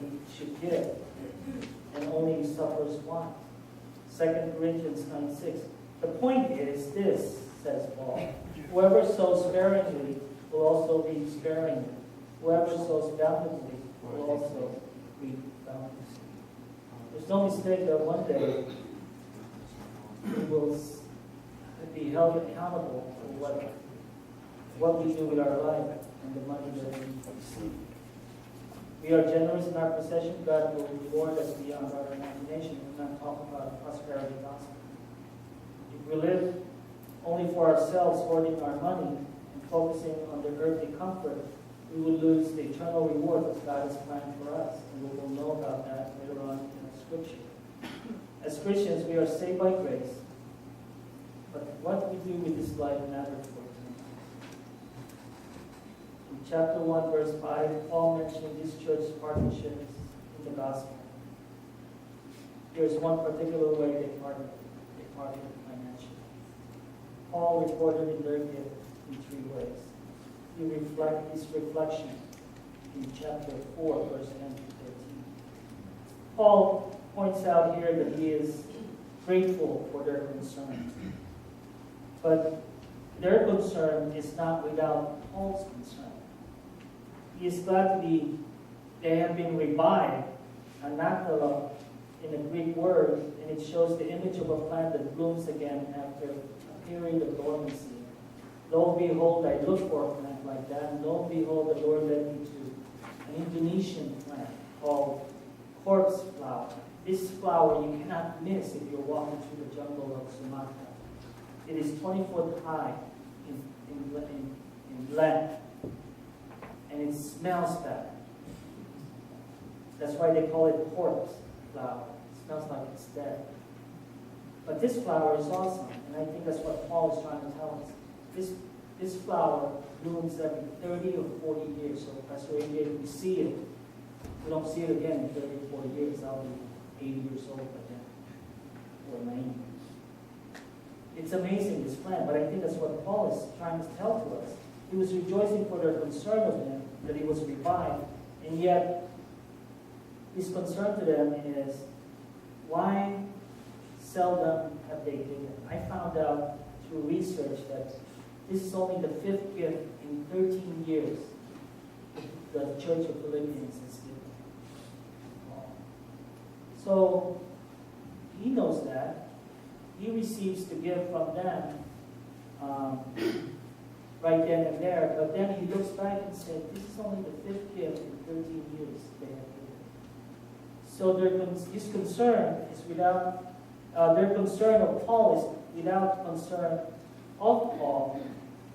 he should give, and only suffers want. 2 Corinthians 9:6. The point is this, says Paul. Whoever sows sparingly will also reap sparingly. Whoever sows bountifully will also reap bountifully. There's no mistake that one day we will be held accountable for what we do with our life and the money that we receive. We are generous in our possession, God will reward us beyond our imagination. We're not talking about a prosperity gospel. If we live only for ourselves, hoarding our money and focusing on the earthly comfort, we will lose the eternal reward that God has planned for us. And we will know about that later on in the Scripture. As Christians, we are saved by grace. But what we do with this life matters for us. In chapter 1, verse 5, Paul mentioned this church's partnerships in the gospel. Here's one particular way they partnered financially. Paul recorded in their gift in 3 ways. He reflects his reflection in chapter 4, verse 10 to 13. Paul points out here that he is grateful for their concern. But their concern is not without Paul's concern. He is glad they have been revived, anathema in the Greek word, and it shows the image of a plant that blooms again after a period of dormancy. Lo and behold, I looked for a plant like that, and lo and behold, the Lord led me to an Indonesian plant called corpse flower. This flower you cannot miss if you're walking through the jungle of Sumatra. It is 20 foot high in length, and it smells bad. That's why they call it corpse flower. It smells like it's dead. But this flower is awesome, and I think that's what Paul is trying to tell us. This flower blooms every 30 or 40 years. So Pastor AJ, if we see it, we don't see it again in 30 or 40 years. I'll be 80 years old by then, or 90. It's amazing, this plant, but I think that's what Paul is trying to tell to us. He was rejoicing for their concern of him, that he was revived, and yet his concern to them is, why seldom have they given? I found out through research that this is only the 5th gift in 13 years the Church of Philippians has given. So he knows that. He receives the gift from them right then and there, but then he looks back and said, this is only the 5th gift in 13 years they have given. So his concern is without, their concern of Paul is without concern of Paul,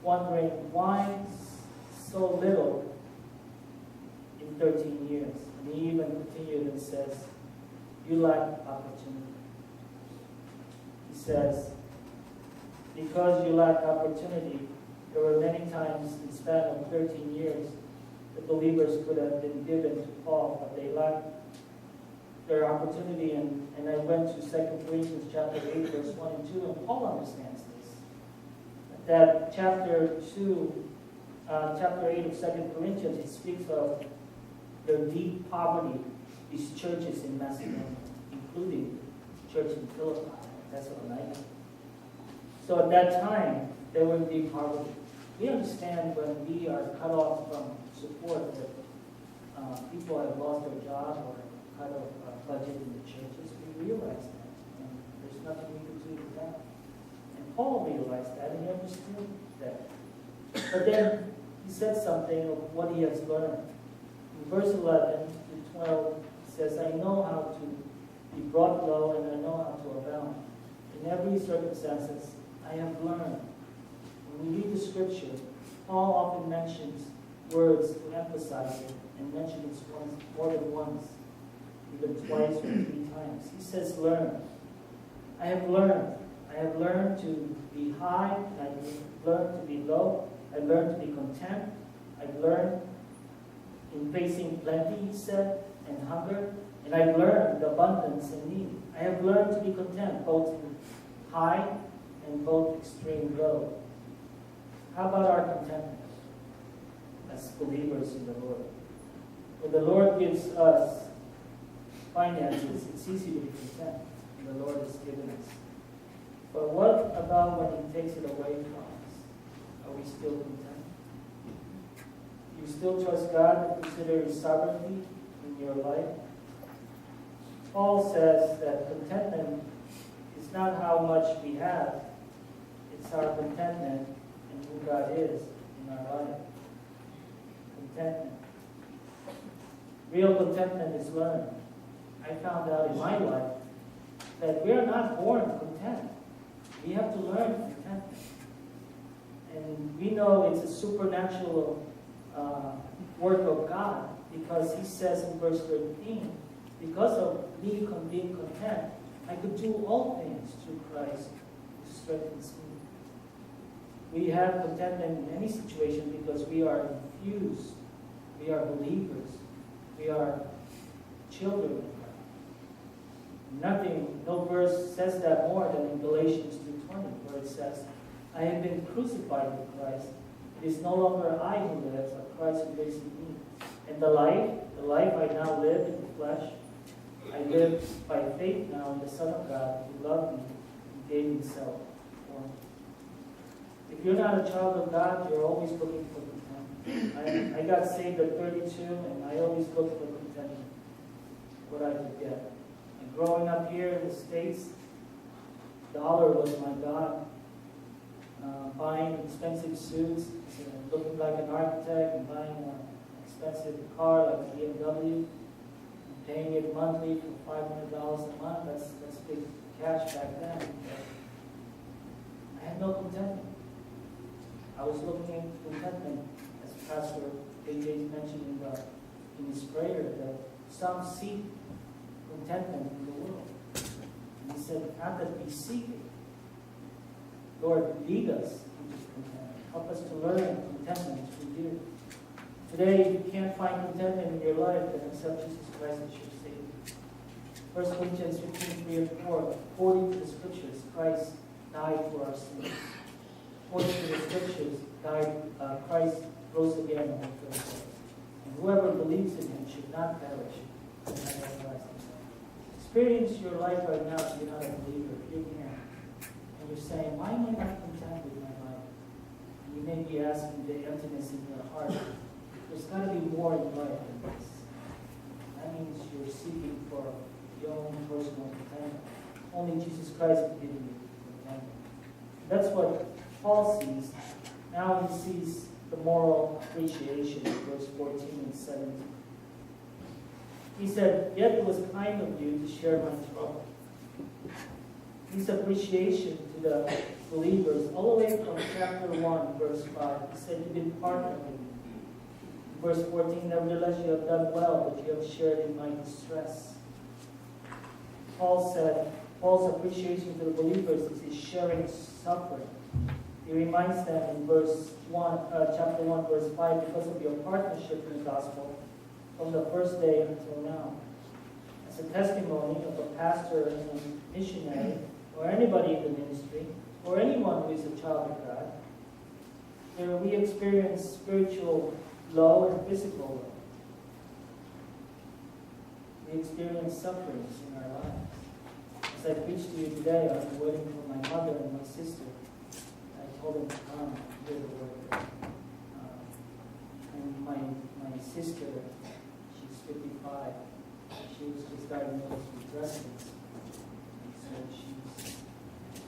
wondering why so little in 13 years. And he even continued and says, you lack opportunity. He says, because you lack opportunity, there were many times in the span of 13 years the believers could have been given to Paul, but they lacked their opportunity. And I went to 2 Corinthians chapter 8, verse 1 and 2, and Paul understands this. That chapter 8 of 2 Corinthians, it speaks of the deep poverty these churches in Macedonia, including the church in Philippi, Thessalonica. So at that time, there would be poverty. We understand when we are cut off from support that people have lost their job or cut off budget in the churches. We realize that, and there's nothing we can do with that. And Paul realized that, and he understood that. But then he said something of what he has learned. In verse 11 to 12, he says, I know how to be brought low, and I know how to abound. In every circumstances, I have learned. When we read the scripture, Paul often mentions words to emphasize it, and mentions it more than once, even twice or 3 times. He says, learn. I have learned. I have learned to be high, and I've learned to be low. I learned to be content. I've learned in facing plenty, he said, and hunger. And I've learned abundance and need. I have learned to be content, both in high and both extreme low. How about our contentment as believers in the Lord? When the Lord gives us finances, it's easy to be content. And the Lord has given us. But what about when He takes it away from us? Are we still content? Do you still trust God and consider His sovereignty in your life? Paul says that contentment is not how much we have, it's our contentment in who God is in our life. Contentment. Real contentment is learned. I found out in my life that we are not born content. We have to learn contentment. And we know it's a supernatural work of God because He says in verse 13, because of me being content, I could do all things through Christ who strengthens me. We have contentment in any situation because we are infused. We are believers. We are children of God. No verse says that more than in Galatians 2:20, where it says, I have been crucified with Christ. It is no longer I who lives, but Christ who lives in me. And the life I now live in the flesh, I live by faith now in the Son of God who loved me and gave Himself for me. If you're not a child of God, you're always looking for contentment. I got saved at 32, and I always looked for contentment, what I could get. And growing up here in the States, dollar was my God. Buying expensive suits, looking like an architect, and buying an expensive car like a BMW, and paying it monthly for $500 a month. That's big cash back then. I had no contentment. I was looking at contentment, as Pastor AJ mentioned in his prayer, that some seek contentment in the world. And he said, not that we seek it. Lord, lead us into contentment. Help us to learn contentment through you. Today, if you can't find contentment in your life, then accept Jesus Christ as your Savior. 1 Corinthians 15:3-4, according to the Scriptures, Christ died for our sins. According to the Scriptures, Christ rose again on the third day. And whoever believes in Him should not perish, but have everlasting life. Experience your life right now if you're not a believer. If you can. And you're saying, why am I not content with my life? And you may be asking the emptiness in your heart. There's got to be more in life than this. That means you're seeking for your own personal contentment. Only Jesus Christ can give you contentment. That's what Paul sees. Now he sees the moral appreciation in verse 14 and 17. He said, yet it was kind of you to share my trouble. His appreciation to the believers, all the way from chapter 1, verse 5, he said, you've been partnering with me. Verse 14, nevertheless you have done well, but you have shared in my distress. Paul said, Paul's appreciation to the believers is his sharing suffering. He reminds them in chapter 1, verse 5, because of your partnership in the gospel from the first day until now. As a testimony of a pastor and a missionary, or anybody in the ministry, or anyone who is a child of God, where we experience spiritual low and physical low. We experience sufferings in our lives. As I preached to you today, I was waiting for my mother and my sister. I told them to come and hear the word. And my sister, she's 55. She was just diagnosed with breast cancer.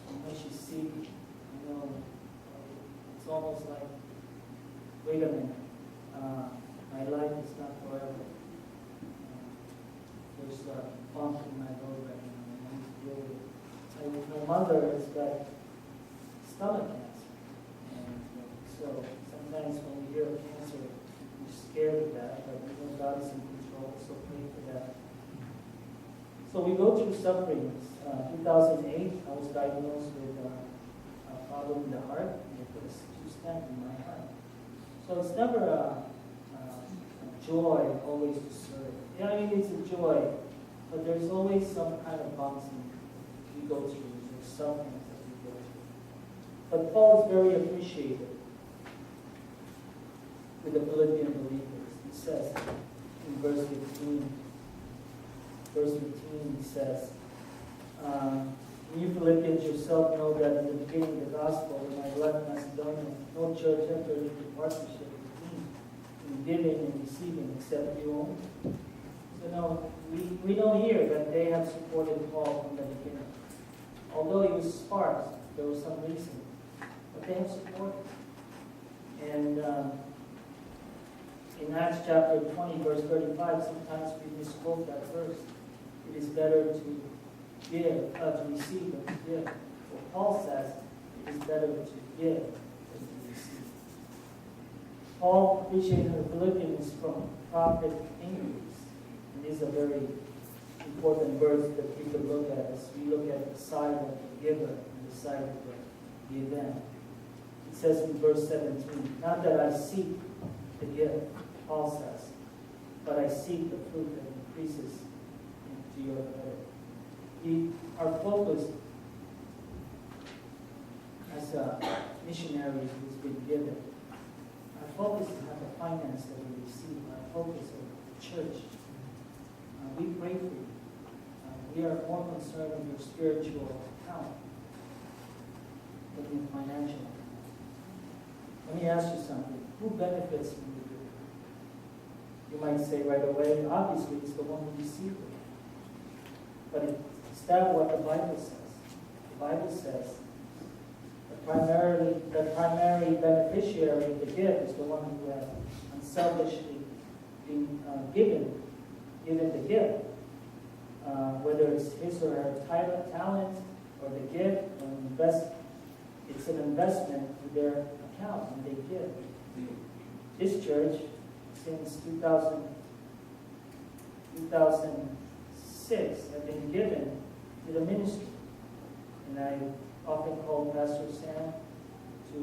So when she's sick, it's almost like, wait a minute, my life is not forever. There's a bump in my road right now, and I need to deal with it. My mother has got stomach cancer, and so sometimes when we hear of cancer, we're scared of that, but we know God is in control, so pray for that. So we go through sufferings. 2008, I was diagnosed with a problem in the heart, and they put a stent in my heart. So it's never a joy always to serve. Yeah, I mean, it's a joy, but there's always some kind of bumps we go through. There's something that we go through. But Paul is very appreciative with the Philippian believers. He says in verse 15, verse 15, he says, you Philippians yourself know that in the beginning of the gospel, when I left Macedonia, no church entered into partnership with me in giving and receiving except you only. So no, we know here that they have supported Paul from the beginning. Although he was sparse, there was some reason, but they have supported. And in Acts chapter 20, verse 35, sometimes we misquote that verse. It is better to receive than to give. Well, Paul says it is better to give than to receive. Paul preaching the Philippians from profit increase. And these are very important verses that we could look at as we look at the side of the giver and the side of the event. It says in verse 17, not that I seek the gift, Paul says, but I seek the fruit that increases into your credit. Our focus as a missionary who's been given, our focus is not the finance that we receive. Our focus is the church. We pray for you. We are more concerned with your spiritual account than your financial account. Let me ask you something. Who benefits from the giving? You might say right away, obviously it's the one who received it. But is that what the Bible says? The Bible says the primary beneficiary of the gift is the one who has unselfishly been given the gift. Whether it's his or her talent or the gift, it's an investment to their account and they give. This church, since 2006, have been given to the ministry. And I often call Pastor Sam to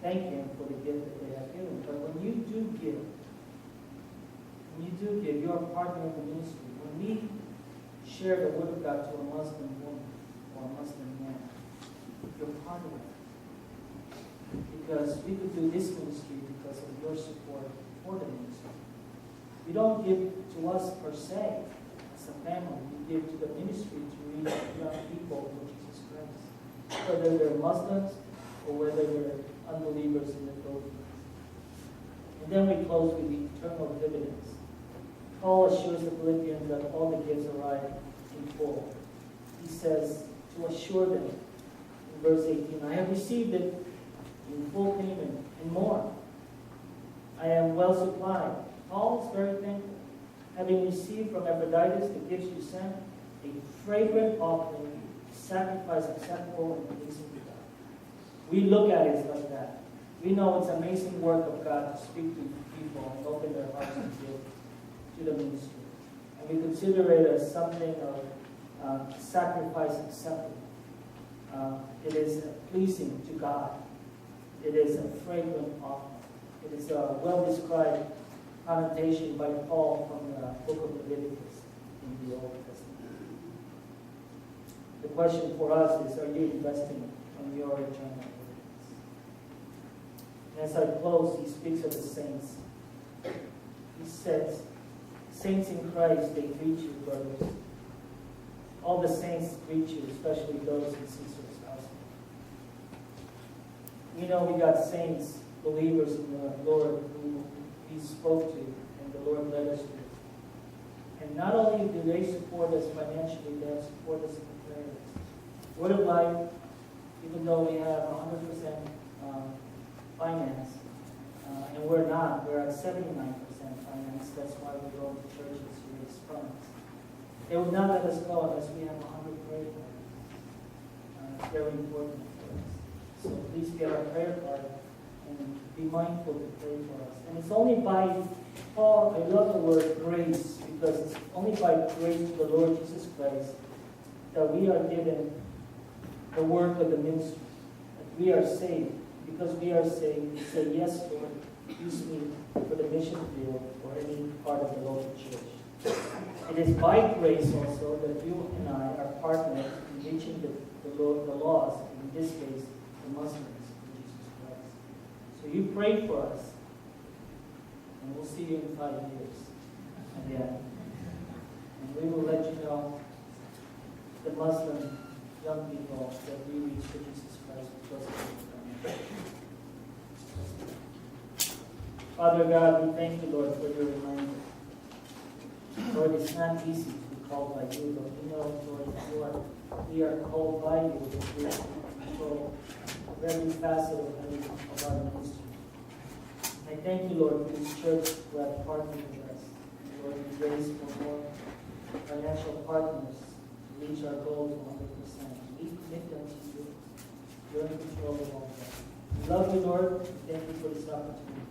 thank him for the gift that they have given. But when you do give, you are partnering the ministry. When we share the word of God to a Muslim woman or a Muslim man, you're partnering. Because we could do this ministry because of your support for the ministry. You don't give to us per se as a family. You give to the ministry to reach young people for Jesus Christ. Whether they're Muslims or whether they're unbelievers in the Philippines. And then we close with the eternal dividends. Paul assures the Philippians that all the gifts arrive in full. He says to assure them in verse 18, I have received it in full payment and more. I am well supplied. Paul is very thankful. Having received from Epaphroditus the gifts you sent, a fragrant offering, sacrifice acceptable and pleasing to God. We look at it like that. We know it's amazing work of God to speak to people and open their hearts and give to the ministry. And we consider it as something of sacrifice acceptable. It is pleasing to God. It is a fragrant offering. It is a well-described connotation by Paul from the book of Leviticus in the Old Testament. The question for us is, are you investing from your eternal inheritance? And as I close, he speaks of the saints. He says, saints in Christ, they greet you, brothers. All the saints greet you, especially those in Caesar's house. We know we got saints, believers in the Lord who he spoke to and the Lord led us to. And not only do they support us financially, they support us in prayers. Word of Life, even though we have 100% finance, and we're not, we're at 79% finance. That's why we go to churches to raise funds. They would not let us go unless we have 100 prayer cards. It's very important for us. So please get our prayer card and be mindful to pray for us. And it's only by, Paul, I love the word grace, because it's only by grace to the Lord Jesus Christ that we are given the work of the ministry. That we are saved. Because we are saved, we say, yes, Lord, use me for the mission field or any part of the local church. It is by grace also that you and I are partners in reaching the lost, in this case, the Muslims, for Jesus Christ. So you pray for us, and we'll see you in 5 years. And we will let you know Muslim young people that we reach for Jesus Christ because of the Father God, we thank you, Lord, for your reminder. Lord, it's not easy to be called by you, but we know, Lord, we are called by you that you control every facet of our ministry. I thank you, Lord, for this church who have partnered with us. Lord, we raise for more financial partners to reach our goal to 100%. We commit them to you. You're in control of all that. We love you, Lord. We thank you for this opportunity.